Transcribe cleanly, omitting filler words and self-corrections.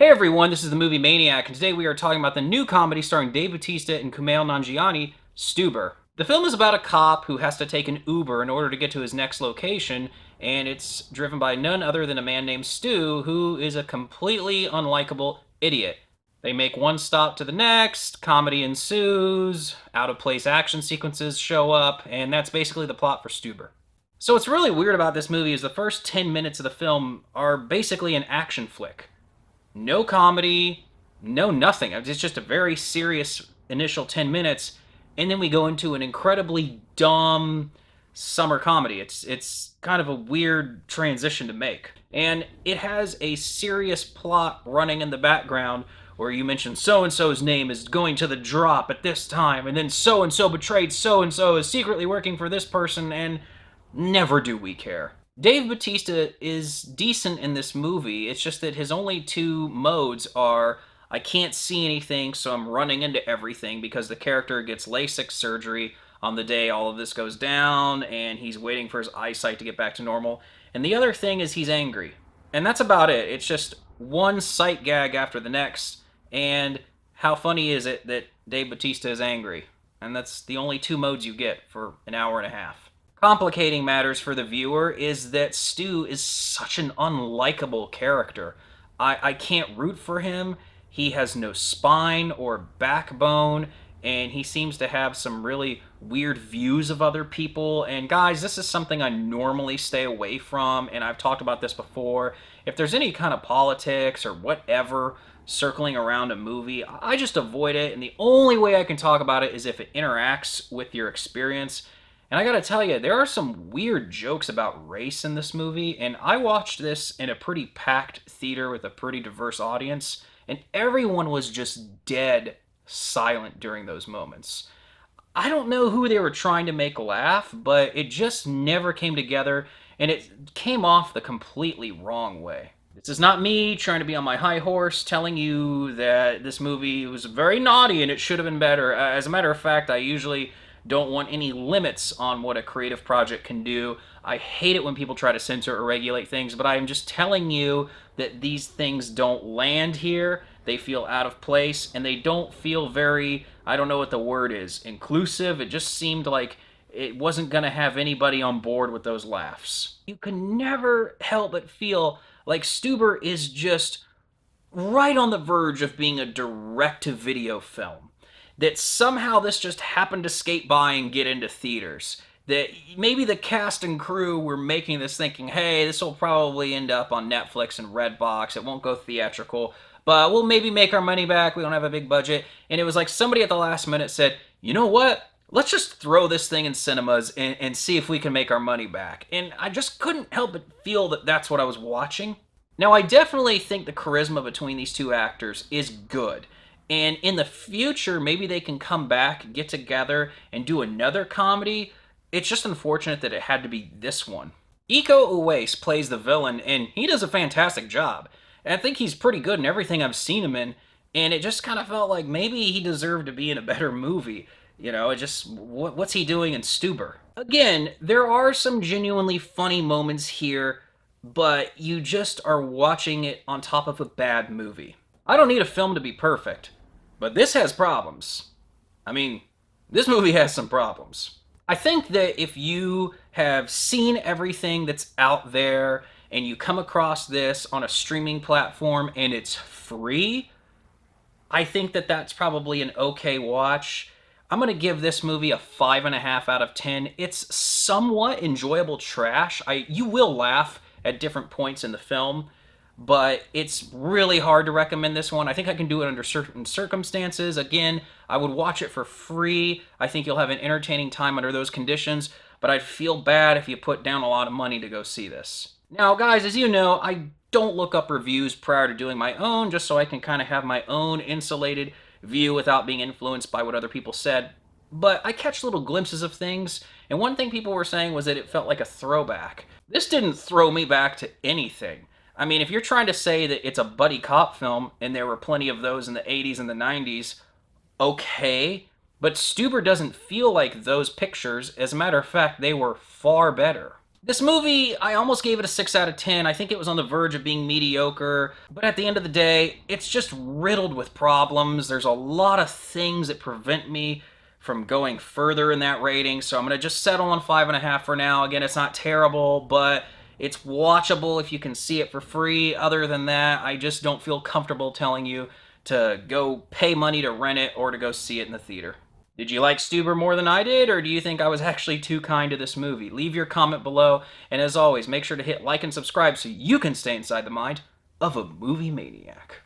Hey everyone, this is the movie Maniac, and today we are talking about the new comedy starring Dave Bautista and Kumail Nanjiani, Stuber. The film is about a cop who has to take an Uber in order to get to his next location, and it's driven by none other than a man named Stu, who is a completely unlikable idiot. They make one stop to the next, comedy ensues, out of place action sequences show up, and that's basically the plot for Stuber. So what's really weird about this movie is the first 10 minutes of the film are basically an action flick. No comedy, no nothing. It's just a very serious initial 10 minutes, and then we go into an incredibly dumb summer comedy. It's kind of a weird transition to make. And it has a serious plot running in the background where you mention so and so's name is going to the drop at this time, and then so and so betrayed so and so is secretly working for this person, and never do we care. Dave Bautista is decent in this movie. It's just that his only two modes are I can't see anything, so I'm running into everything because the character gets LASIK surgery on the day all of this goes down, and he's waiting for his eyesight to get back to normal. And the other thing is he's angry. And that's about it. It's just one sight gag after the next, and how funny is it that Dave Bautista is angry? And that's the only two modes you get for an hour and a half. Complicating matters for the viewer is that Stu is such an unlikable character. I can't root for him. He has no spine or backbone, and he seems to have some really weird views of other people. And guys, this is something I normally stay away from, and I've talked about this before. If there's any kind of politics or whatever circling around a movie, I just avoid it, and the only way I can talk about it is if it interacts with your experience. And I gotta tell you, there are some weird jokes about race in this movie, and I watched this in a pretty packed theater with a pretty diverse audience, and everyone was just dead silent during those moments. I don't know who they were trying to make laugh, but it just never came together, and it came off the completely wrong way. This is not me trying to be on my high horse telling you that this movie was very naughty and it should have been better. As a matter of fact, I usually don't want any limits on what a creative project can do. I hate it when people try to censor or regulate things, but I am just telling you that these things don't land here. They feel out of place, and they don't feel very, I don't know what the word is, inclusive. It just seemed like it wasn't going to have anybody on board with those laughs. You can never help but feel like Stuber is just right on the verge of being a direct-to-video film. That somehow this just happened to skate by and get into theaters. That maybe the cast and crew were making this thinking, hey, this will probably end up on Netflix and Redbox. It won't go theatrical, but we'll maybe make our money back. We don't have a big budget. And it was like somebody at the last minute said, you know what? Let's just throw this thing in cinemas and see if we can make our money back. And I just couldn't help but feel that that's what I was watching. Now, I definitely think the charisma between these two actors is good. And in the future, maybe they can come back, get together, and do another comedy. It's just unfortunate that it had to be this one. Iko Uwais plays the villain, and he does a fantastic job. And I think he's pretty good in everything I've seen him in, and it just kind of felt like maybe he deserved to be in a better movie. You know, it just, what's he doing in Stuber? Again, there are some genuinely funny moments here, but you just are watching it on top of a bad movie. I don't need a film to be perfect, but this has problems. I mean, this movie has some problems. I think that if you have seen everything that's out there and you come across this on a streaming platform and it's free, I think that that's probably an okay watch. I'm going to give this movie a 5.5 out of 10. It's somewhat enjoyable trash. You will laugh at different points in the film, but it's really hard to recommend this one. I think I can do it under certain circumstances. Again, I would watch it for free. I think you'll have an entertaining time under those conditions, but I'd feel bad if you put down a lot of money to go see this. Now, guys, as you know, I don't look up reviews prior to doing my own, just so I can kind of have my own insulated view without being influenced by what other people said. But I catch little glimpses of things, and one thing people were saying was that it felt like a throwback. This didn't throw me back to anything. I mean, if you're trying to say that it's a buddy cop film, and there were plenty of those in the 80s and the 90s, okay, but Stuber doesn't feel like those pictures. As a matter of fact, they were far better. This movie, I almost gave it a 6 out of 10. I think it was on the verge of being mediocre, but at the end of the day, it's just riddled with problems. There's a lot of things that prevent me from going further in that rating, so I'm going to just settle on 5.5 for now. Again, it's not terrible, but it's watchable if you can see it for free. Other than that, I just don't feel comfortable telling you to go pay money to rent it or to go see it in the theater. Did you like Stuber more than I did, or do you think I was actually too kind to this movie? Leave your comment below, and as always, make sure to hit like and subscribe so you can stay inside the mind of a movie maniac.